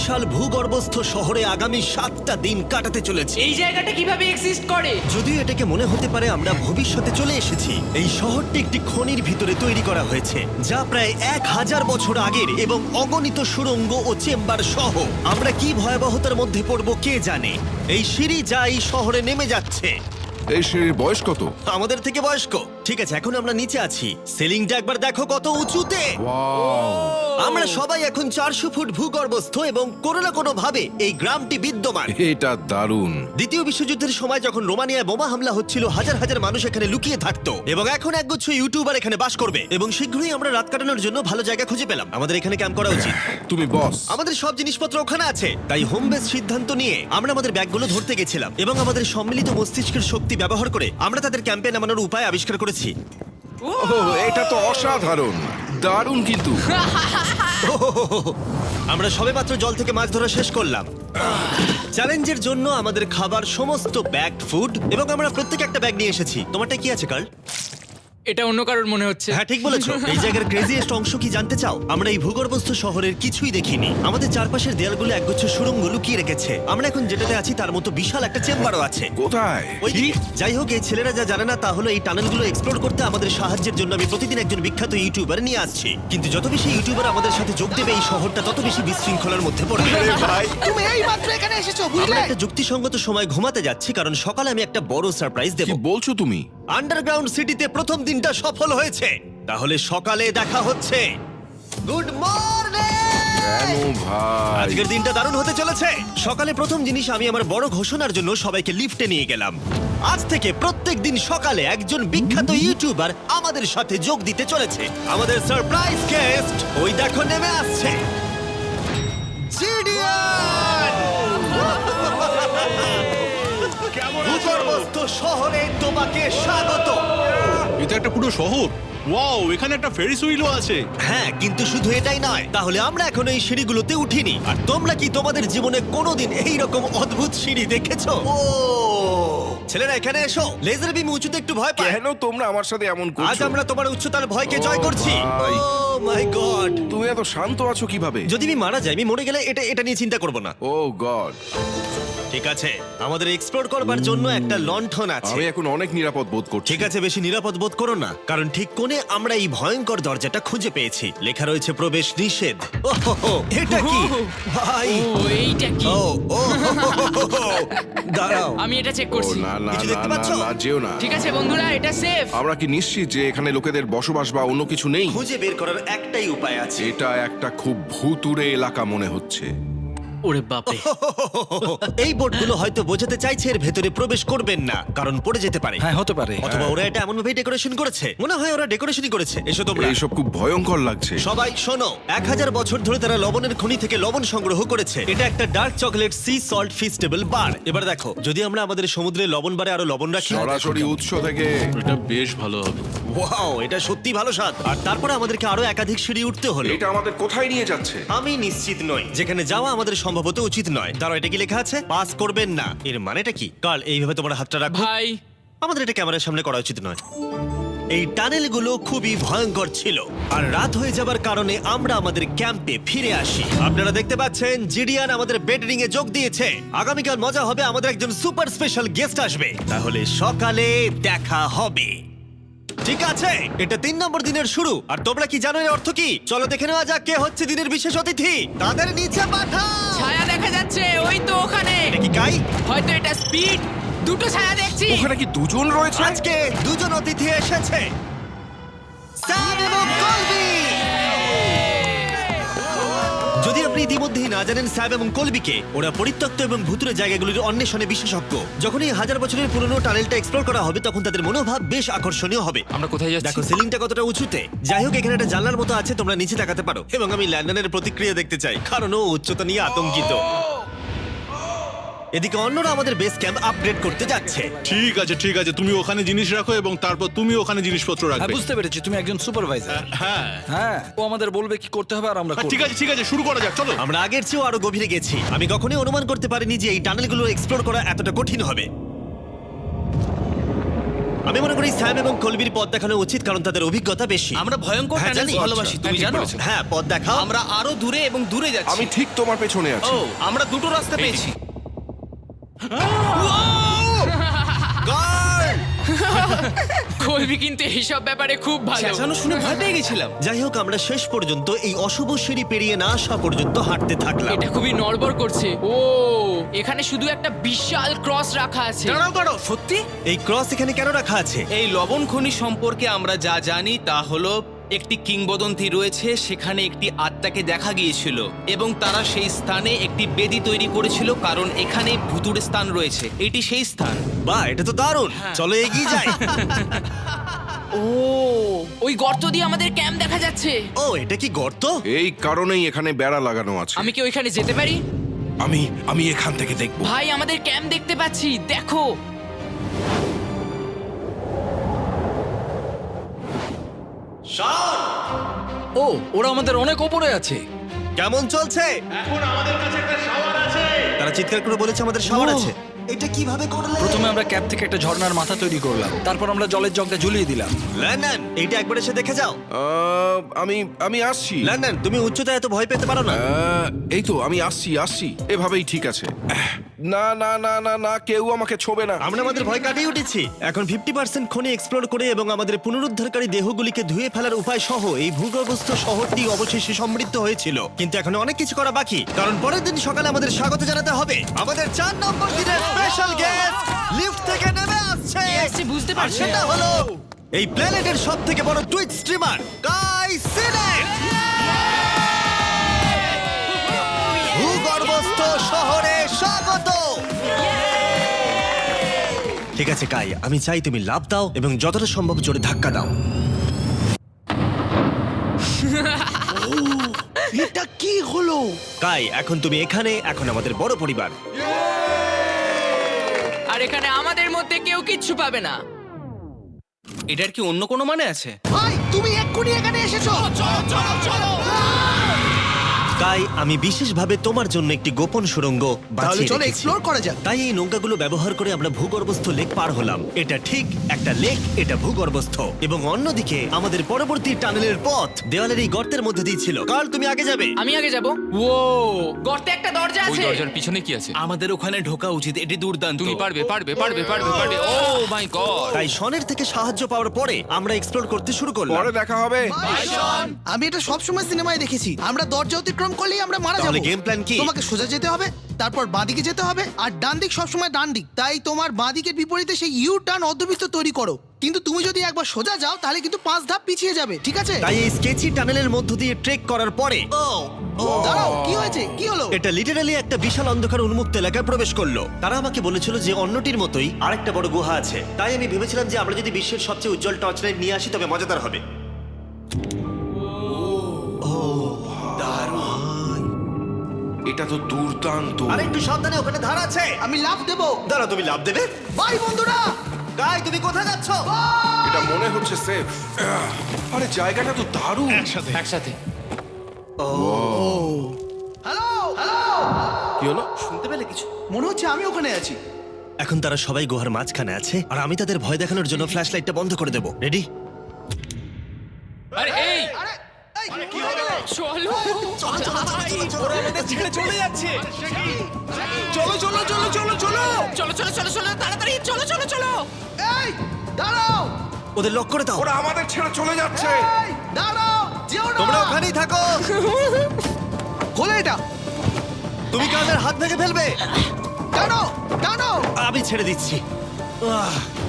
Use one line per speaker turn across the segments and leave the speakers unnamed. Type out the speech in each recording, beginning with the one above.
বিশাল ভূগর্ভস্থ শহরে আগামী 7টা দিন কাটাতে চলেছি।
এই জায়গাটা কিভাবে এক্সিস্ট করে?
যদিও এটাকে মনে হতে পারে আমরা ভবিষ্যতে চলে এসেছি, এই শহরটি একটি খনির ভিতরে তৈরি করা হয়েছে যা প্রায় 1000 বছর আগের এবং অগণিত সুড়ঙ্গ ও চেম্বার সহ। আমরা কি ভয়াবহতার মধ্যে পড়ব কে জানে। এই সিঁড়ি যা এই শহরে নেমে যাচ্ছে
এই সিঁড়ির বয়স কত?
আমাদের থেকে বয়স্ক। ঠিক আছে, এখন আমরা নিচে আছি। সিলিংটা একবার দেখো কত উঁচুতে। আমরা সবাই এখন 400 ফুট ভূগর্ভস্থ এবং কোনো না কোনো ভাবে এই গ্রামটি বিদ্যমান।
এটা দারুণ।
দ্বিতীয় বিশ্বযুদ্ধের সময় যখন রোমানিয়ায় বোমা হামলা হচ্ছিল, হাজার হাজার মানুষ এখানে লুকিয়ে থাকতো এবং এখন একগুচ্ছ ইউটিউবার এখানে বাস করবে। এবং শীঘ্রই আমরা রাত কাটানোর জন্য ভালো জায়গা খুঁজে পেলাম। আমাদের এখানে ক্যাম্প করা উচিত।
তুমি বস।
আমাদের সব জিনিসপত্র ওখানে আছে, তাই হোম বেস সিদ্ধান্ত নিয়ে আমরা আমাদের ব্যাগগুলো ধরতে গেছিলাম এবং আমাদের সম্মিলিত মস্তিষ্কের শক্তি ব্যবহার করে আমরা তাদের ক্যাম্পে নামানোর উপায় আবিষ্কার করেছি।
এটা তো অসাধারণ, দারুণ। কিন্তু
আমরা সবেমাত্র জল থেকে মাছ ধরা শেষ করলাম। চ্যালেঞ্জের জন্য আমাদের খাবার সমস্ত ব্যাগ ফুড এবং আমরা প্রত্যেকে একটা ব্যাগ নিয়ে এসেছি। তোমারটা কি আছে কার্ল?
এটা অন্য কারোর মনে হচ্ছে।
হ্যাঁ, ঠিক বলেছো। এই জায়গার ক্রেজিয়েস্ট অংশ কি জানতে চাও? আমরা এই ভূগর্ভস্থ শহরের কিছুই দেখিনি। আমাদের চারপাশের দেয়ালগুলো একগুচ্ছ সুড়ঙ্গ লুকিয়ে রেখেছে। আমরা এখন যেটাতে আছি তার মতো বিশাল একটা চেম্বারও আছে।
কোথায়?
ওই দিকে। যাই হোক, এই ছেলেরা যা জানে না তা হলো এই টানেলগুলো এক্সপ্লোর করতে আমাদের সাহায্যের জন্য আমি প্রতিদিন একজন বিখ্যাত ইউটিউবার নিয়ে আসছি। কিন্তু যত বেশি ইউটিউবার আমাদের সাথে যোগ দেবে এই শহরটা তত বেশি বিশৃঙ্খলার মধ্যে পড়বে। ভাই,
তুমি এই মাত্র এখানে এসেছো,
আমরা
বুঝলে?
একটা যুক্তিসঙ্গত সময় ঘুমাতে যাচ্ছি কারণ সকালে আমি একটা বড় সারপ্রাইজ দেব।
কি বলছো তুমি?
আন্ডারগ্রাউন্ড সিটিতে প্রথম দিনটা সফল হয়েছে। তাহলে সকালে দেখা হচ্ছে। Good morning!
কেন ভাই?
আজকের দিনটা দারুণ হতে চলেছে। সকালে প্রথম জিনিস, আমি আমার বড় ঘোষণার জন্য সবাইকে লিফটে নিয়ে গেলাম। আজ থেকে প্রত্যেক দিন সকালে একজন বিখ্যাত ইউটিউবার আমাদের সাথে যোগ দিতে চলেছে। আমাদের সারপ্রাইজ গেস্ট ওই দেখো নেমে আসছে, জিডিয়ান! ভূগর্ভস্থ শহরে তোমাকে স্বাগত।
এটা একটা পুরো শহর। ওয়াও, এখানে একটা ফেরিস হুইলও আছে।
হ্যাঁ, কিন্তু শুধু এটাই নয়। তাহলে আমরা এখন এই সিঁড়িগুলোতে উঠিনি। আর তোমরা কি তোমাদের জীবনে কোনোদিন এইরকম অদ্ভুত সিঁড়ি দেখেছো? ও ছেলেরা, এখানে এসো। লেজার বিম উঁচুতে একটু ভয় পায়।
কেন তোমরা আমার সাথে এমন
আজ
করছো?
আমরা তোমার উচ্চতার ভয়কে জয়
ও
করছি।
ভাই।
ও মাই গড!
তুমি এত শান্ত আছো কিভাবে?
যদি আমি মারা যাই, আমি মরে গেলে এটা নিয়ে চিন্তা করব না।
ও গড।
ঠিক আছে, আমাদের এক্সপ্লোর করবার জন্য একটা লণ্ঠন আছে।
আমি এখন অনেক নিরাপদ বোধ করছি।
ঠিক আছে, বেশি নিরাপদ বোধ করো না, কারণ ঠিক কোণে আমরা এই ভয়ঙ্কর দরজাটা খুঁজে পেয়েছি। লেখা রয়েছে প্রবেশ নিষেধ। ওহো, এটা কি ভাই?
ও এইটা কি?
ও ও দাঁড়াও,
আমি এটা চেক
ও
করছি।
না না
কিছু
না
দেখতে
না
পাচ্ছ?
না, যেও না।
ঠিক আছে বন্ধুরা, এটা সেফ।
আমরা কি নিশ্চিত যে এখানে লোকেদের বসবাস বা অন্য কিছু নেই?
খুঁজে বের করার একটাই উপায় আছে।
এটা একটা খুব ভুতুড়ে এলাকা মনে হচ্ছে।
ওরে বাপরে।
এই বোর্ডগুলো হয়তো বোঝাতে চাইছে এর ভেতরে প্রবেশ করবেন না, কারণ পড়ে যেতে পারে।
হ্যাঁ, হতে পারে।
অথবা ওরা এটা এমন ভাবে ডেকোরেশন করেছে, মনে হয় ওরা ডেকোরেশনই করেছে। এসো তোমরা।
এইসব খুব ভয়ঙ্কর লাগছে।
সবাই শোনো, 1000 বছর ধরে তারা লবণের খনি থেকে লবণ সংগ্রহ করেছে। এটা একটা dark chocolate sea salt Feastable bar. এবার দেখো, যদি আমরা আমাদের সমুদ্রে লবণ বারে আরো লবণ রাখি।
সরাসরি উৎস থেকে।
এটা বেশ ভালো হবে।
ওয়াও, এটা সত্যি ভালো স্বাদ। আর তারপরে আমাদেরকে আরো একাধিক সিঁড়ি উঠতে হলো।
এটা আমাদের কোথায় নিয়ে যাচ্ছে?
আমি নিশ্চিত নই। যেখানে যাওয়া আমাদের সম্ভবত উচিত নয়। দাঁড়াও, এটা কি লেখা আছে? পাস করবেন না। এর মানেটা কি? কাল এইভাবে তোমার হাতটা রাখো।
ভাই,
আমাদের এটা ক্যামেরার সামনে করা উচিত নয়। এই টানেলগুলো খুবই ভয়ঙ্কর ছিল, আর রাত হয়ে যাবার কারণে আমরা আমাদের ক্যাম্পে ফিরে আসি। আপনারা দেখতে পাচ্ছেন জিডিয়ান আমাদের বেডরিং এ যোগ দিয়েছে। আগামীকাল মজা হবে, আমাদের একজন সুপার স্পেশাল গেস্ট আসবে। তাহলে সকালে দেখা হবে। ঠিক আছে, এটা 3 নম্বর দিনের শুরু। আর তোমরা কি জানো এর অর্থ কি? চলো দেখে নেওয়া যাক কে হচ্ছে দিনের বিশেষ অতিথি। তাদের নিচে পাঠাও।
ছায়া দেখা যাচ্ছে ওই তো ওখানে।
এটা কি কাই?
হয়তো এটা স্পিড। দুটো ছায়া দেখছি।
ওখানে কি দুজন রয়েছে?
আজকে দুজন অতিথি এসেছে, স্যাম এবং কলবি। যদি আপনি ইতিমধ্যেই না জানেন স্যাম এবং কলবিকে, ওরা পরিত্যক্ত এবং ভুতুরে জায়গাগুলির অন্বেষণে বিশেষজ্ঞ। যখন এই 1000 বছরের পুরনো টানেলটা এক্সপ্লোর করা হবে, তখন তাদের মনোভাব বেশ আকর্ষণীয় হবে।
আমরা কোথায় যাচ্ছি?
দেখো সিলিংটা কতটা উঁচুতে। যাই হোক, এখানে একটা জানলার মতো আছে, তোমরা নিচে তাকাতে পারো। এবং আমি ল্যান্ডনের প্রতিক্রিয়া দেখতে চাই, কারণ ও উচ্চতা নিয়ে আতঙ্কিত। এদিকে অন্যরা আমাদের বেস ক্যাম্প আপগ্রেড করতে যাচ্ছে।
ঠিক আছে ঠিক আছে, তুমি ওখানে জিনিস রাখো এবং তারপর তুমি ওখানে জিনিসপত্র
হ্যাঁ,
রাখবে।
বুঝতে পেরেছি, তুমি একজন সুপারভাইজার।
হ্যাঁ
হ্যাঁ, ও আমাদের বলবে কি করতে হবে আর আমরা করব।
ঠিক আছে, শুরু করা যাক, চলো।
আমরা আগের চেয়েও আরো গভীরে গেছি। আমি কখনোই অনুমান করতে পারিনি যে এই টানেলগুলো এক্সপ্লোর করা এতটা কঠিন হবে। আমি মনে করি স্যাম এবং কলবির পথ দেখানো উচিত, কারণ তাদের অভিজ্ঞতা বেশি।
আমরা ভয়ঙ্কর
হ্যাঁ,
টানেল
জানি।
ভালোবাসি, তুমি
ঠিক
জানো?
বলেছো।
হ্যাঁ, পথ দেখাও।
আমরা আরো দূরে এবং দূরে যাচ্ছি।
আমি ঠিক তোমার পেছনে আছি।
ও, আমরা দুটো রাস্তা পেয়েছি।
Guard!
কলবি কিন্তু এইসব ব্যাপারে খুব ভালো।
চেঁচানো শুনে ভয় পেয়ে গেছিলাম।
যাই হোক, আমরা শেষ পর্যন্ত এই অশুভ সিঁড়ি পেরিয়ে না আসা পর্যন্ত হাঁটতে থাকলাম।
এটা খুবই নড়বড় করছে। ও, এখানে শুধু একটা বিশাল ক্রস রাখা আছে।
দাঁড়াও, সত্যি?
এই ক্রস এখানে কেন রাখা আছে?
এই লবণ খনি সম্পর্কে আমরা যা জানি তা হলো একটি কিংবদন্তি রয়েছে। সেখানে একটি আত্মাকে দেখা গিয়েছিল এবং তারা সেই স্থানে একটি বেদি তৈরি করেছিল, কারণ এখানে ভুতুড়ে স্থান রয়েছে। এটি সেই স্থান।
বাহ, এটা তো দারুণ। চলো এগিয়ে যাই।
ও, ওই গর্ত দিয়ে আমাদের ক্যাম্প দেখা যাচ্ছে।
ও, এটা কি গর্ত?
এই কারণেই এখানে বেড়া লাগানো আছে।
আমি কি ওইখানে যেতে পারি?
আমি এখান থেকে দেখব।
ভাই, আমাদের ক্যাম্প দেখতে পাচ্ছি, দেখো।
ও, ওরা আমাদের অনেক ওপরে আছে।
কেমন চলছে? তারা চিৎকার করে বলেছে আমাদের শাওয়ার
ও।
আছে। এটা কিভাবে করলে?
প্রথমে আমরা ক্যাপ থেকে একটা ঝর্ণার মাথা তৈরি করলাম, তারপর আমরা জলের জগটা ঝুলিয়ে দিলাম।
লন্ডন, এইটা একবার এসে দেখে যাও।
আমি আসছি।
লন্ডন, তুমি উচ্চতায় এত ভয় পেতে পারো না।
এই তো আমি আসছি। এভাবেই ঠিক আছে। না না না না না, কেউ আমাকে ছোবে না।
আমরা আমাদের ভয় কাটিয়ে উঠেছি। এখন 50% খনি এক্সপ্লোর করে এবং আমাদের পুনরুদ্ধারকারী দেহগুলিকে ধুয়ে ফেলার উপায় সহ এই ভূগর্ভস্থ শহরটি অবশেষে সমৃদ্ধ হয়েছিল। কিন্তু এখন অনেক কিছু করা বাকি, কারণ পরের দিন সকালে আমাদের স্বাগত জানাতে হবে আমাদের 4 নম্বর দিনের স্পেশাল গেস্ট লিফট থেকে নেমে আসছে।
কে আসছে বুঝতে
আর
পারছি
সেটা
না।
হলো এই প্ল্যানেটের সবথেকে বড় টুইট স্ট্রিমার গাই সিনেট। ভূগর্ভস্থ শহরে স্বাগত। ঠিক আছে কাই, আমি চাই তুমি লাফ দাও এবং যতটা সম্ভব জোরে ধাক্কা দাও।
এটা কি হলো?
কাই, এখন তুমি এখানে, এখন আমাদের বড় পরিবার।
আর এখানে আমাদের মধ্যে কেউ কিচ্ছু পাবে না।
এটার কি অন্য কোনো মানে আছে?
ভাই, তুমি এক্ষুনি এখানে এসেছো।
কাই, আমি বিশেষভাবে তোমার জন্য একটি গোপন সুড়ঙ্গ বাছিয়ে
চলো
রেখেছি।
এক্সপ্লোর করা যাক।
তাই এই নৌকাগুলো ব্যবহার করে আমরা ভূগর্ভস্থ লেক পার হলাম। এটা ঠিক একটা লেক, এটা ভূগর্ভস্থ। এবং অন্যদিকে আমাদের পরবর্তী টানেলের পথ দেওয়ালের এই গর্তের মধ্যে দিয়ে ছিল। কাল, তুমি আগে যাবে।
আমি আগে যাব। ও, গর্তে একটা দরজা
ওই
আছে।
দরজার পিছনে কি আছে?
আমাদের ওখানে ঢোকা উচিত, এটি দুর্দান্ত।
তুমি পারবে। ও মাই গড!
তাই শনের থেকে সাহায্য পাওয়ার পরে আমরা এক্সপ্লোর করতে শুরু করলাম।
পরে দেখা হবে।
আমি এটা সবসময় সিনেমায় দেখেছি। আমরা দরজা অতিক্রম করলেই আমরা মারা
তাহলে
যাবো।
game plan কি?
তোমাকে সোজা যেতে হবে, তারপর বাঁদিকে যেতে হবে, আর ডান দিক সবসময় ডান দিক। তাই তোমার বাঁদিকের বিপরীতে সেই ইউ টার্ন অর্ধবৃত্ত তৈরি করো। কিন্তু তুমি যদি একবার সোজা যাও তাহলে কিন্তু 5 ধাপ পিছিয়ে যাবে, ঠিক আছে?
তাই এই স্কেচি টানেলের মধ্য দিয়ে ট্রেক করার পরে
দাঁড়াও, কি হয়েছে? কি হলো?
এটা লিটারালি একটা বিশাল অন্ধকার উন্মুক্ত এলাকায় প্রবেশ করলো। তারা আমাকে বলেছিল যে অন্যটির মতোই আরেকটা বড় গুহা আছে। তাই আমি ভেবেছিলাম যে আমরা যদি বিশ্বের সবচেয়ে উজ্জ্বল টর্চ লাইট নিয়ে আসি তবে মজাদার হবে।
এটা তো দুর্দান্ত।
আর একটু সাবধানে, ওখানে ধার আছে।
আমি লাফ দেবো।
দাঁড়া, তুমি লাভ দেবে?
বাই বন্ধুরা।
গাই, তুমি কোথায় যাচ্ছ?
এটা মনে হচ্ছে সেফ। আরে জায়গাটা তো দারুণ।
একসাথে।
হ্যালো হ্যালো,
কি হলো?
শুনতে পেলে কিছু?
মনে হচ্ছে আমি ওখানে আছি।
এখন তারা সবাই গুহার মাঝখানে আছে আর আমি তাদের ভয় দেখানোর জন্য ফ্ল্যাশ লাইটটা বন্ধ করে দেবো। রেডি?
আরে এই
আরে এই, কি হয়ে গেল?
চলো।
ছেড়ে চলে যাচ্ছে।
চলো, তাড়াতাড়ি চলো।
এই, দাঁড়াও।
ওদের লক করে দাও।
ওরা আমাদের ছেড়ে চলে যাচ্ছে।
এই, দাঁড়াও, যেও না।
তোমরা ওখানেই থাকো।
খোলো এটা।
তুমি কাদের হাত ভেঙে ফেলবে।
টানো টানো।
আমি ছেড়ে দিচ্ছি।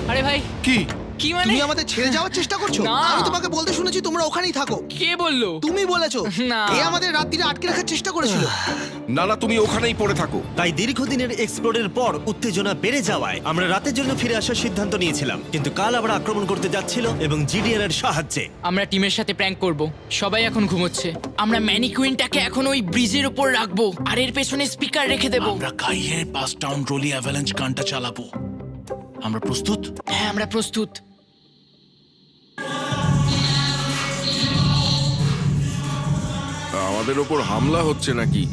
আরে ভাই,
কি?
কি মানে?
তুমি আমাদের ছেড়ে যাওয়ার চেষ্টা করছো?
না।
আমি তোমাকে বলতে শুনেছি তোমরা ওখানেই থাকো।
কে বললো?
তুমি বলেছো।
না।
এ আমাদের রাত্রিরে আটকে রাখার চেষ্টা করেছিল।
না না, তুমি ওখানেই পড়ে থাকো।
তাই দীর্ঘদিনের এক্সপ্লোরের পর উত্তেজনা বেড়ে যাওয়ায় আমরা রাতের জন্য ফিরে আসার সিদ্ধান্ত নিয়েছিলাম। কিন্তু কাল আবার আক্রমণ করতে যাচ্ছিল এবং জিডিআর এর সাহায্যে।
আমরা টিমের সাথে প্র্যাঙ্ক করব। সবাই এখন ঘুমোচ্ছে। আমরা ম্যানিকুইনটাকে এখন ওই ব্রিজের উপর রাখবো আর এর পেছনে স্পিকার রেখে দেব।
আমরা কাইয়ের পাস টাউন রোলি অ্যাভালাঞ্চ গানটা চালাবো। আমরা প্রস্তুত?
হ্যাঁ, আমরা প্রস্তুত।
আমাদের ওপর হামলা হচ্ছে নাকি?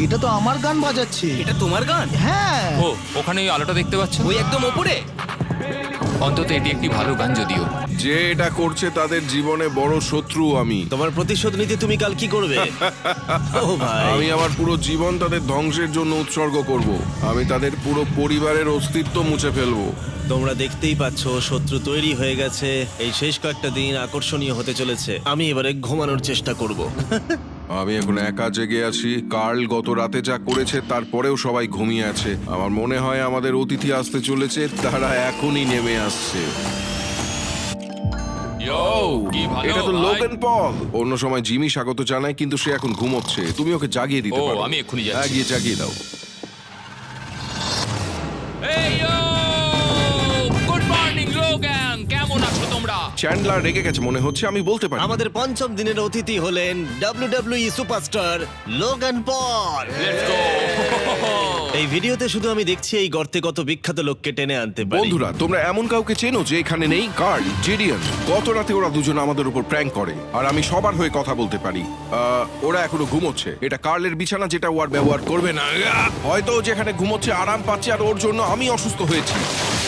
এটা তো আমার গান বাজাচ্ছে।
এটা তোমার গান?
হ্যাঁ।
ও ওখানে ওই আলোটা দেখতে পাচ্ছ?
ওই একদম ওপরে।
অন্তত এটি একটি ভালো গান যদিও।
যে এটা করছে তাদের জীবনে বড় শত্রু আমি।
তোমার প্রতিশোধ নিতে তুমি কাল কি করবে? ও ভাই,
আমি আমার পুরো জীবন তাদের ধ্বংসের জন্য উৎসর্গ করব। আমি তাদের পুরো পরিবারের অস্তিত্ব মুছে ফেলবো।
তোমরা দেখতেই পাচ্ছ শত্রু তৈরি হয়ে গেছে। এই শেষ কয়েকটা দিন আকর্ষণীয় হতে চলেছে। আমি এবারে ঘুমানোর চেষ্টা করব।
আমি এখন একা জেগে আছি। কার্ল গত রাতে যা করেছে তারপরেও সবাই ঘুমিয়ে আছে। আমার মনে হয় আমাদের অতিথি আসতে চলেছে, তারা এখনই নেমে আসছে।
কি ভালো
এটা তো
ভাই।
Logan Paul. অন্য সময় জিমি স্বাগত জানায়, কিন্তু সে এখন ঘুমোচ্ছে। তুমি ওকে জাগিয়ে দিতে
ও,
পারো।
আমি এক্ষুনি যাচ্ছি।
হ্যাঁ, গিয়ে জাগিয়ে দাও।
এই গুড মর্নিং লোগান, কেমন আছো তোমরা?
চ্যান্ডলার রেগে গেছে মনে হচ্ছে, আমি বলতে পারি।
আমাদের পঞ্চম দিনের অতিথি হলেন WWE superstar Logan Paul.
Let's go.
এই ভিডিওতে শুধু আমি দেখছি এই গর্তে কত বিখ্যাত লোককে টেনে আনতে পারি।
বন্ধুরা, তোমরা এমন কাউকে চেনো যে এখানে নেই? কার্ল, জেডিয়ান। গত রাতে ওরা দুজন আমাদের উপর প্র্যাঙ্ক করে, আর আমি সবার হয়ে কথা বলতে পারি। ওরা এখনো ঘুমোচ্ছে। এটা কার্লের বিছানা, যেটা ও আর ব্যবহার করবে না। হয়তো ও যেখানে ঘুমোচ্ছে আরাম পাচ্ছে, আর ওর জন্য আমি অসুস্থ হয়েছি।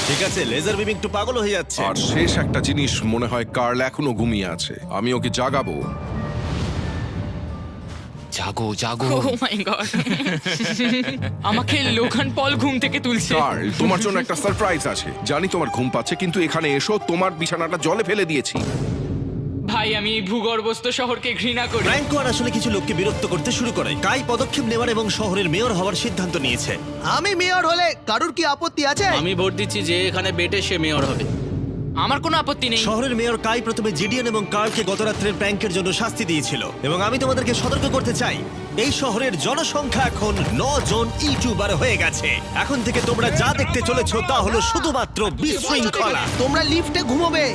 ঠিক আছে, লেজার বিম একটু পাগল হয়ে যাচ্ছে।
আর শেষ একটা জিনিস, মনে হয় কার্ল এখনো ঘুমিয়ে আছে। আমি ওকে জাগাবো।
জাগো জাগো।
ও মাই গড, আমাকে লোগান পল ঘুম থেকে তুলছে।
কার্ল, তোমার জন্য একটা সারপ্রাইজ আছে। জানি তোমার ঘুম পাচ্ছে, কিন্তু এখানে এসো, তোমার বিছানাটা জলে ফেলে দিয়েছি।
ভাই, আমি এই ভূগর্ভস্থ শহরকে ঘৃণা করি।
ফ্র্যাঙ্কো আর আসলে কিছু লোককে বিরক্ত করতে শুরু করে। কাই পদক্ষেপ নেওয়ার এবং শহরের মেয়র হওয়ার সিদ্ধান্ত নিয়েছে।
আমি মেয়র হলে কারুর কি আপত্তি আছে?
আমি ভোট দিচ্ছি যে এখানে বেটে সে মেয়র হবে।
আমার কোনো আপত্তি নেই।
শহরের মেয়র কাই প্রথমে জিডিএন এবং কার্লকে গত রাত্রের প্র্যাঙ্কের জন্য শাস্তি দিয়েছিল, এবং আমি তোমাদেরকে সতর্ক করতে চাই, এই শহরের জনসংখ্যা এখন 9 জন ইউটিউবার হয়ে গেছে। এখন থেকে তোমরা যা দেখতে চলেছো তা হলো শুধুমাত্র বিশৃঙ্খলা।
তোমরা লিফটে ঘুমোবে।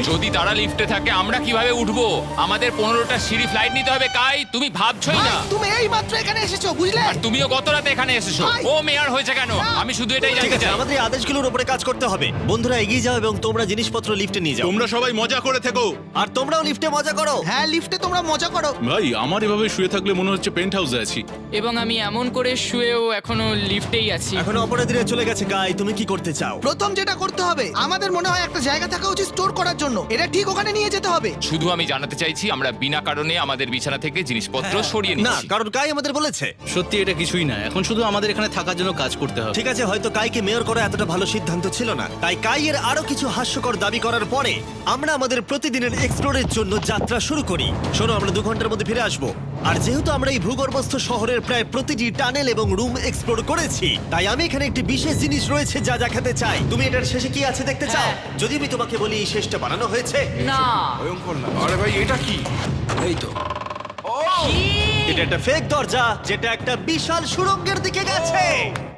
যদি তারা লিফটে থাকে আমরা কিভাবে উঠবো? আমাদের 15টা সিঁড়ি ফ্লাইট নিতে হবে। কাই, তুমি ভাবছোই
ভাই,
না।
তুমি এই মাত্র এখানে এসেছো, বুঝলে?
আর তুমিও গত রাতে এখানে এসেছো।
ভাই।
ও মেয়র হয়েছে কেন? আমি শুধু এটাই
ঠিক
জানতে
আছে,
চাই।
আমাদের এই আদেশগুলোর উপরে কাজ করতে হবে। বন্ধুরা, এগিয়ে যাও এবং তোমরা জিনিসপত্র লিফটে নিয়ে যাও।
তোমরা সবাই মজা করে থেকো।
আর তোমরাও লিফটে মজা করো।
হ্যাঁ, লিফটে তোমরা মজা করো।
ভাই, আমার এভাবে শুয়ে থাকলে মনে হচ্ছে পেন্ট হাউসে আছি।
এবং আমি এমন করে শুয়েও এখনো লিফটেই আছি।
এখন অপরাধীরা চলে গেছে। কাই, তুমি কি করতে চাও?
প্রথম যেটা করতে হবে, আমাদের মনে হয় একটা জায়গা থাকা উচিত স্টোর করার জন্য। এটা ঠিক ওখানে নিয়ে যেতে হবে।
শুধু আমি জানাতে চাইছি আমরা বিনা কারণে আমাদের বিছানা থেকে জিনিসপত্র সরিয়ে
না,
নিচ্ছি।
কারণ কাই আমাদের বলেছে।
সত্যি এটা কিছুই না, এখন শুধু আমাদের এখানে থাকার জন্য কাজ করতে হবে।
ঠিক আছে, হয়তো কাইকে মেয়র করা এতটা ভালো সিদ্ধান্ত ছিল না। তাই কাইয়ের আরো কিছু হাস্যকর দাবি করার পরে আমরা আমাদের প্রতিদিনের এক্সপ্লোরের জন্য যাত্রা শুরু করি। শোনো, আমরা 2 ঘন্টার মধ্যে ফিরে আসবো। আর যেহেতু আমরা এই ভূগর্ভস্থ শহরের প্রায় প্রতিটি টানেল এবং রুম এক্সপ্লোর করেছি, তাই আমি এখানে একটি বিশেষ জিনিস রয়েছে যা দেখাতে চাই। তুমি এটার শেষে কি আছে দেখতে চাও?
হ্যাঁ।
যদি আমি তোমাকে বলি এই শেষটা বানানো হয়েছে।
না,
ভয়ঙ্কর না? আরে ভাই, এটা কি?
এই তো
এটা একটা ফেক দরজা, যেটা একটা বিশাল সুড়ঙ্গের দিকে গেছে।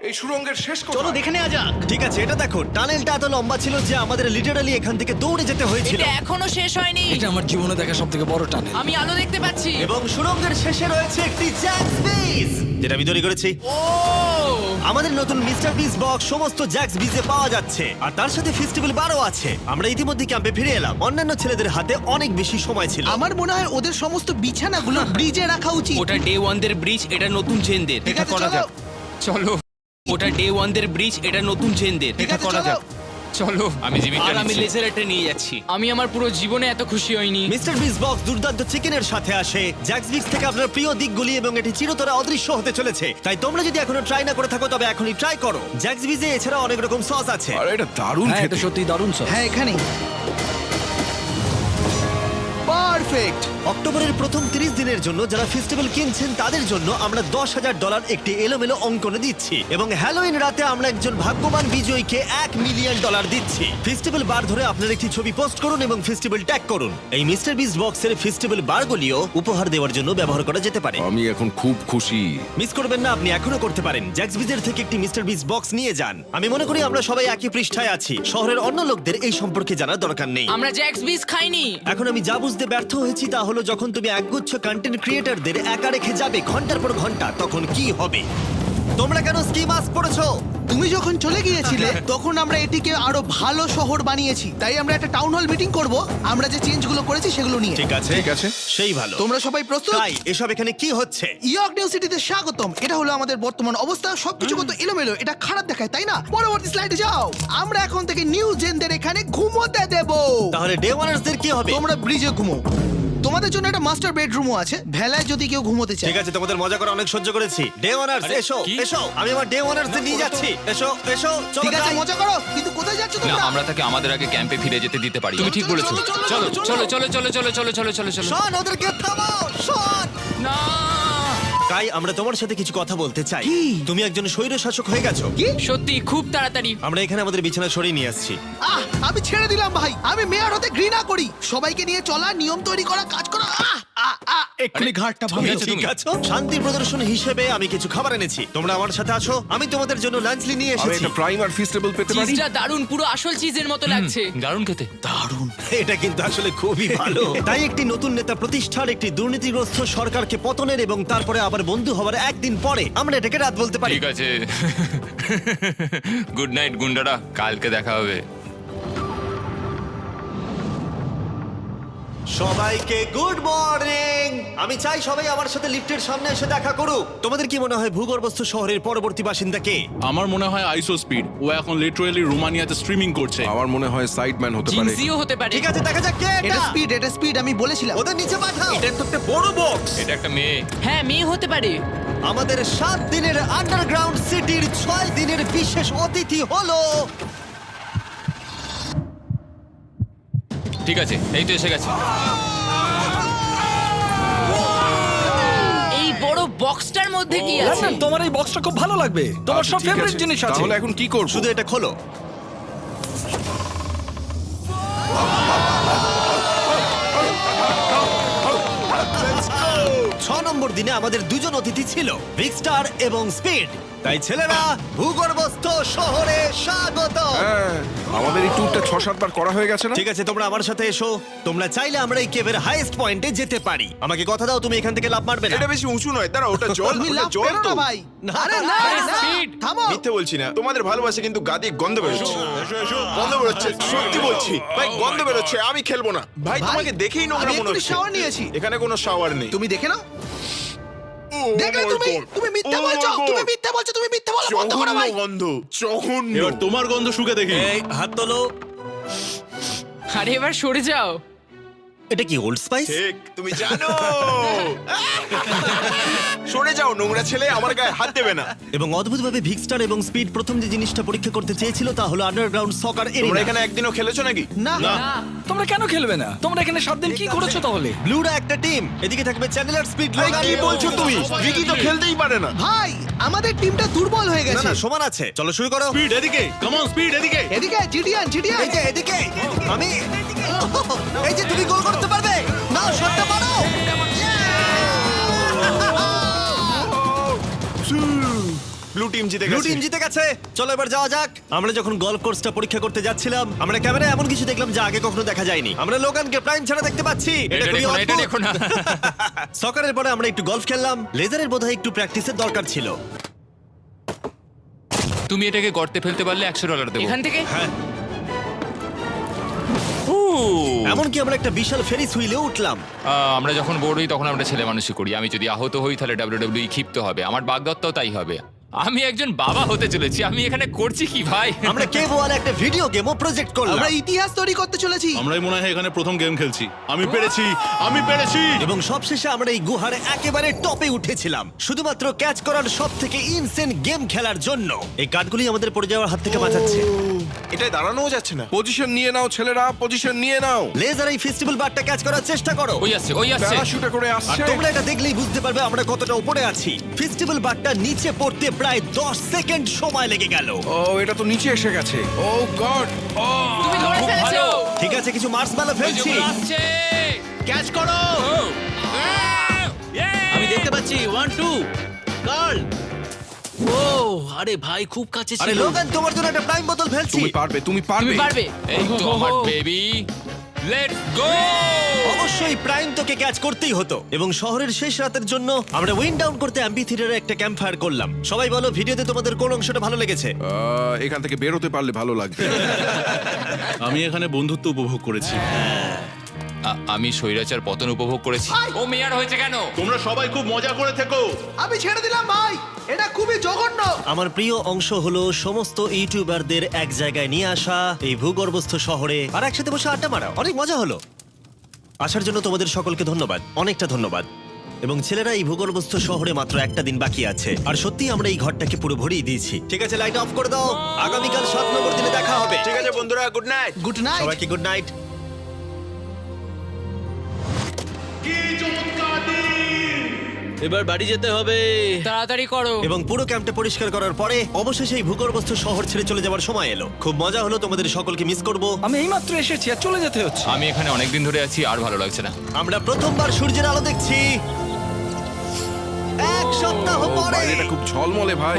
এই সুড়ঙ্গের শেষ কথা।
চলো দেখে নেওয়া যাক।
ঠিক আছে, এটা দেখো, টানেলটা এত লম্বা ছিল যে আমাদের লিটারালি এখান থেকে দৌড়ে যেতে হয়েছিল।
এটা এখনো শেষ হয়নি।
এটা আমার জীবনে দেখা সবথেকে বড় টানেল।
আমি আলো দেখতে পাচ্ছি।
এবং সুড়ঙ্গের শেষে রয়েছে একটি জ্যাক্স বিস, যেটা আমি তৈরি করেছি।
ও,
আমাদের নতুন মিস্টার বিস বক্স সমস্ত জ্যাক্স বিজে পাওয়া যাচ্ছে, আর তার সাথে ফেস্টিভ্যাল বারও আছে। আমরা ইতিমধ্যে ক্যাম্পে ফিরে এলাম। অন্যান্য ছেলেদের হাতে অনেক বেশি সময় ছিল।
আমার মনে হয় ওদের সমস্ত বিছানাগুলো ব্রিজে রাখা উচিত।
ওটা ডে ওয়ানদের ব্রিজ, এটা নতুন চেনদের।
ঠিক আছে, চলো।
চলো
ওটা ডে ওয়ানদের ব্রিজ, এটা নতুন চেনদের।
ঠিক আছে, চলো।
চলো, আমি জিমিটা
আর আমি
নিচ্ছি।
লেজারটা নিয়ে যাচ্ছি।
আমি আমার পুরো জীবনে এত খুশি হইনি।
মিস্টার বিস বক্স দুর্দান্ত চিকেনের সাথে আসে, জ্যাক্স বিক্স থেকে আপনার প্রিয় দিকগুলি, এবং এটি চিরতরে অদৃশ্য হতে চলেছে। তাই তোমরা যদি এখনো ট্রাই না করে থাকো তবে এখনই ট্রাই করো। জ্যাক্স বিজে এছাড়া অনেক রকম সস আছে।
আরে এটা দারুণ
হ্যাঁ, এটা
খেতে।
সত্যি দারুণ সব।
হ্যাঁ, এখানে পারফেক্ট।
অক্টোবরের প্রথম 30 দিনের জন্য যারা ফেস্টিভ্যাল কিনছেন তাদের জন্য আমরা $10,000 একটি এলোমেলো অঙ্কনে দিচ্ছি, এবং হ্যালোইন রাতে আমরা একজন ভাগ্যবান বিজয়ীকে $1 মিলিয়ন দিচ্ছি। ফেস্টিভ্যাল বার ধরে আপনার একটি ছবি পোস্ট করুন এবং ফেস্টিভ্যাল ট্যাগ করুন। এই মিস্টার বিস বক্সের ফেস্টিভ্যাল বারগুলিও উপহার দেওয়ার জন্য ব্যবহার করা যেতে পারে।
আমি এখন খুব খুশি।
মিস করবেন না, আপনি এখনো করতে পারেন। জ্যাক্স বিজের থেকে একটি মিস্টার বিস বক্স নিয়ে যান। আমি মনে করি আমরা সবাই একই পৃষ্ঠায় আছি। শহরের অন্য লোকদের এই সম্পর্কে জানার দরকার নেই।
আমরা জ্যাক্স বিস খাইনি।
এখন আমি যা বুঝতে ব্যর্থ হয়েছি তা হলো, যখন তুমি একগুচ্ছ কন্টেন্ট ক্রিয়েটরদের একা রেখে যাবে ঘন্টার পর ঘন্টা, তখন কি হবে। তোমরা কেন স্কি মাস্ক পরেছো?
তুমি যখন চলে গিয়েছিলে তখন আমরা এটিকে আরো ভালো শহর বানিয়েছি, তাই আমরা একটা টাউন হল মিটিং করব আমরা যে চেঞ্জগুলো করেছি সেগুলো নিয়ে।
ঠিক আছে,
ঠিক আছে।
সেই ভালো।
তোমরা সবাই প্রস্তুত?
তাই এসব এখানে কি হচ্ছে?
ইয়র্ক নিউ সিটিতে স্বাগতম। এটা হলো আমাদের বর্তমান অবস্থা। সবকিছু কত এলোমেলো, এটা খারাপ দেখায় তাই না? পরবর্তী স্লাইডে যাও। আমরা এখন থেকে নিউ জেনদের এখানে ঘুমোতে দেব।
তাহলে ডে ওয়ানার্সদের কি হবে?
তোমরা ব্রিজে ঘুমো। তোমাদের জন্য একটা মাস্টার বেডরুমও আছে, ভেলায় যদি কেউ ঘুমোতে চায়।
ঠিক আছে, তোমাদের মজা করে অনেক সহ্য করেছি। ডে ওয়ানার্স এসো, এসো, আমি আমার ডে ওয়ানার্সদের নিয়ে যাচ্ছি। এসো, এসো, চলো
ঠিক আছে,
যাই।
মজা করো, কিন্তু কোথায় যাচ্ছ
না
তোমরা?
আমরা তাকে আমাদের আগে ক্যাম্পে ফিরে যেতে দিতে পারি। তুমি ঠিক বলেছো।
চলো,
চলো চলো চলো চলো চলো চলো চলো চলো চলো।
শোন, ওদেরকে থামাও, শোন।
না
তাই আমরা তোমার সাথে কিছু কথা বলতে চাই। তুমি একজন স্বৈর শাসক হয়ে গেছো।
সত্যি খুব তাড়াতাড়ি।
আমরা এখানে আমাদের বিছানা সরিয়ে নিয়ে আসছি।
আমি ছেড়ে দিলাম ভাই, আমি মেয়র হতে ঘৃণা করি। সবাইকে নিয়ে চলা, নিয়ম তৈরি করা, কাজ করা। এক্ষুনি ঘাটটা ভাঙো।
ঠিক আছে, শান্তি প্রদর্শন হিসেবে আমি কিছু খাবার এনেছি। তোমরা আমার সাথে আছো, আমি তোমাদের জন্য লাঞ্চ নিয়ে
আমি
এসেছি।
একটা প্রাইম আর ফিস্টেবল পেতে পারি?
চিজটা দারুণ, পুরো আসল চিজের মতো লাগছে।
দারুণ খেতে।
এটা কিন্তু আসলে খুবই ভালো। তাই একটি নতুন নেতা প্রতিষ্ঠার, একটি দুর্নীতিগ্রস্ত সরকারকে পতনের এবং তারপরে আবার বন্ধু হওয়ার একদিন পরে আমরা এটাকে রাত বলতে পারি।
ঠিক আছে। গুড নাইট গুন্ডারা, কালকে দেখা হবে।
সবাইকে গুড মর্নিং। আমি চাই সবাই আমার সাথে লিফটের সামনে এসে দেখা করুক। তোমাদের কি মনে হয় ভূগর্ভস্থ শহরের পরবর্তী বাসিন্দা কে?
আমার মনে হয় আইসো স্পিড, ও এখন লিটারালি রোমানিয়াতে স্ট্রিমিং করছে।
আমার মনে হয় সাইডম্যান হতে পারে।
জিনসিও হতে পারে।
ঠিক আছে, দেখা যাক কে
এটা
এটা।
স্পিড, এটা স্পিড, আমি বলেছিলাম।
ওদের নিচে পাঠাও।
এটা একটা মেয়ে।
হ্যাঁ, মেয়ে হতে পারে।
আমাদের 7 দিনের আন্ডারগ্রাউন্ড সিটির 6 দিনের বিশেষ অতিথি হলো
ঠিক আছে, এই তো এসে গেছে।
এই বড় বক্সটার মধ্যে কি আছে?
লন্ডন, তোমার এই বক্সটা খুব ভালো লাগবে। তোমার
আচ্ছা,
সব
ঠিক
ফেভারিট
আছে।
জিনিস আছে।
তাহলে এখন কি করব?
শুধু এটা খোলো। ছ নম্বর দিনে আমাদের দুজন অতিথি ছিল, বিগ স্টার এবং স্পিড। তাই ছেলেরা, ভূগর্ভস্থ শহরে স্বাগত।
হ্যাঁ, আমাদের এই ট্যুরটা 6-7 বার করা হয়ে গেছে না?
ঠিক আছে, তোমরা আমার সাথে এসো। তোমরা চাইলে আমরা এই কেভের হাইয়েস্ট পয়েন্টে যেতে পারি। আমাকে কথা দাও, তুমি এখান থেকে লাফ মারবে না।
এটা বেশি উঁচু নয়, দাঁড়া, ওটা জল,
তুমি
ওটা
লাভ
জল
করো
তো।
না ভাই।
না,
আরে না,
আরে
না,
speed।
থামো।
মিথ্যে বলছি না, তোমাদের ভালোবাসা কিন্তু গাদি গন্ধ বেরোচ্ছে। গন্ধ বেরোচ্ছে, সত্যি বলছি ভাই, গন্ধ বেরোচ্ছে। আমি খেলবো না ভাই,
ভাই,
তোমাকে দেখেই নোংরা
আমি
মনে
এক্ষুনি
হচ্ছে।
shower নিয়েছি।
এখানে কোনো শাওয়ার নেই।
তুমি দেখে নাও।
ও
দেখলে
my
তুমি,
God!
তুমি মিথ্যা
Oh my
বলছো,
God!
তুমি মিথ্যা বলছো, তুমি মিথ্যা বলা বন্ধ করো
জঘন্য
ভাই।
গন্ধ, জঘন্য।
এবার তোমার গন্ধ শুকে দেখি।
এই হাত তোলো।
আরে এবার সরে যাও।
এটা কি ওল্ড স্পাইস?
ঠিক, তুমি জানো। সরে যাও নোংরা ছেলে, আমার গায়ে হাত দেবে না।
এবং অদ্ভুতভাবে বিগ স্টার এবং স্পিড প্রথম যে জিনিসটা পরীক্ষা করতে চেয়েছিল তা হলো আন্ডারগ্রাউন্ড সকার
তোমরা
এরিয়া।
এখানে একদিনও খেলেছো নাকি?
না,
তোমরা কেন খেলবে না? তোমরা এখানে 7 দিন কি করেছো তাহলে?
ব্লুরা একটা টিম, এদিকে থাকবে চ্যানেলার, স্পিড,
ভাই,
লোগান।
কি বলছো তুমি? ভিকি তো খেলতেই পারে না।
ভাই, আমাদের টিমটা দুর্বল হয়ে
না
গেছে।
না, সমান আছে। চলো শুরু করো।
স্পিড এদিকে, কাম অন স্পিড এদিকে।
এদিকে জিডিয়ান, জিডিয়ান।
এই যে এদিকে, আমি এই যে তুমি গোল করতে পারবে না, শটটা মারো।
ব্লু টিম জিতে
ব্লু
গেছে।
টিম জিতে গেছে। চলো এবার যাওয়া যাক। আমরা যখন গলফ কোর্সটা পরীক্ষা করতে যাচ্ছিলাম, আমরা ক্যামেরায় এমন কিছু দেখলাম যা আগে কখনো দেখা যায়নি। আমরা লোগানকে প্রাইম ছাড়া দেখতে পাচ্ছি।
এটা
খুবই
দেখো না, এটা
অদ্ভুত।
দেখো না।
সকারের পরে আমরা একটু গলফ খেললাম। লেজারের বোধহয় একটু প্র্যাকটিসের দরকার ছিল।
তুমি এটাকে গর্তে ফেলতে পারলে $100 দেবো।
এখান থেকে
হ্যাঁ,
উ!
এমনকি আমরা একটা বিশাল ফেরিস হুইলে উঠলাম।
আমরা যখন বোর হই তখন আমরা ছেলে মানুষই করি। আমি যদি আহত হই তাহলে WWE ক্ষিপ্ত হবে, আমার বাগদত্তাও তাই হবে। আমি একজন বাবা হতে চলেছি, আমি এখানে করছি কি ভাই?
আমরা কেভ ওয়ালে একটা ভিডিও গেমও প্রজেক্ট করলাম।
আমরা ইতিহাস তৈরি করতে চলেছি।
আমরাই মনে হয় এখানে প্রথম গেম খেলছি। আমি পেরেছি, আমি পেরেছি।
এবং সবশেষে আমরা এই গুহার একেবারে টপে উঠেছিলাম শুধুমাত্র ক্যাচ করার সব থেকে ইনসেন গেম খেলার জন্য। এই কাঠগুলি আমাদের পড়ে যাওয়ার হাত থেকে বাঁচাচ্ছে।
এটাই দাঁড়ানোও যাচ্ছে না।
পজিশন নিয়ে নাও ছেলেরা, পজিশন নিয়ে নাও।
লেজার এই ফেস্টিভ্যাল বারটা ক্যাচ করার চেষ্টা করো।
ওই আসছে, ওই আসছে।
প্যারাশুটে করে
আর
আসছে।
তোমরা এটা দেখলেই বুঝতে পারবে আমরা কতটা উপরে আছি। ফেস্টিভ্যাল বারটা নিচে পড়তে প্রায় 10 সেকেন্ড সময় লেগে গেল।
ও, এটা তো নিচে এসে গেছে। ও গড। ও,
তুমি ধরে
খুব
ফেলেছো।
ভালো।
ঠিক আছে, কিছু মার্সম্যালো
ওই যে
ফেলছি।
ওগুলো আসছে।
ক্যাচ করো। আমি দেখতে পাচ্ছি 1 2 গার্ল। ও আরে ভাই, খুব কাছে
আরে
ছিল।
লোগান, তোমার জন্য একটা প্রাইম বোতল ফেলছি।
তুমি পারবে, তুমি
তুমি
পারবে।
পারবে।
এই তো আমার বেবি। Let's go!
অবশ্যই প্রাইম তোকে ক্যাচ করতেই হতো এবং শহরের শেষ রাতের জন্য আমরা উইন্ড ডাউন করতে অ্যাম্পি থিয়েটারে একটা ক্যাম্প ফায়ার করলাম। সবাই বলো ভিডিওতে তোমাদের কোন অংশটা ভালো লেগেছে?
এখান থেকে বেরোতে পারলে ভালো লাগবে।
আমি এখানে বন্ধুত্ব উপভোগ করেছি।
আমি স্বৈরাচার পতন উপভোগ করেছি। ও মেয়ার হয়েছে কেন?
তোমরা সবাই খুব মজা করে থেকো।
আমি ছেড়ে দিলাম ভাই, এটা খুবই জঘন্য।
আমার প্রিয় অংশ হলো সমস্ত ইউটিউবারদের এক জায়গায় নিয়ে আসা এই ভূগর্ভস্থ শহরে আর একসাথে বসে আড্ডা মারা। অনেক মজা হলো। আসার জন্য তোমাদের সকলকে ধন্যবাদ, অনেকটা ধন্যবাদ। এবং ছেলেরা, এই ভূগর্ভস্থ শহরে মাত্র একটা দিন বাকি আছে আর সত্যি আমরা এই ঘরটাকে পুরো ভরিয়ে দিয়েছি। ঠিক আছে, লাইট অফ করে দাও। আগামীকাল 7 নম্বর দিনে দেখা হবে।
ঠিক আছে বন্ধুরা, গুড নাইট।
Good night.
সবাইকে গুড নাইট।
এবার বাড়ি যেতে হবে।
তাড়াতাড়ি করো।
এবং পুরো ক্যাম্পটা পরিষ্কার করার পরে অবশেষে এই ভূগর্ভস্থ শহর ছেড়ে চলে যাওয়ার সময় এলো। খুব মজা হলো, তোমাদের সকলকে মিস করব।
আমি এইমাত্র এসেছি আর চলে যেতে হচ্ছে।
আমি এখানে অনেকদিন ধরে আছি, আর ভালো লাগছে না।
আমরা প্রথমবার সূর্যের আলো দেখছি 1 সপ্তাহ পরে।
বাইরেটা খুব ঝলমলে ভাই।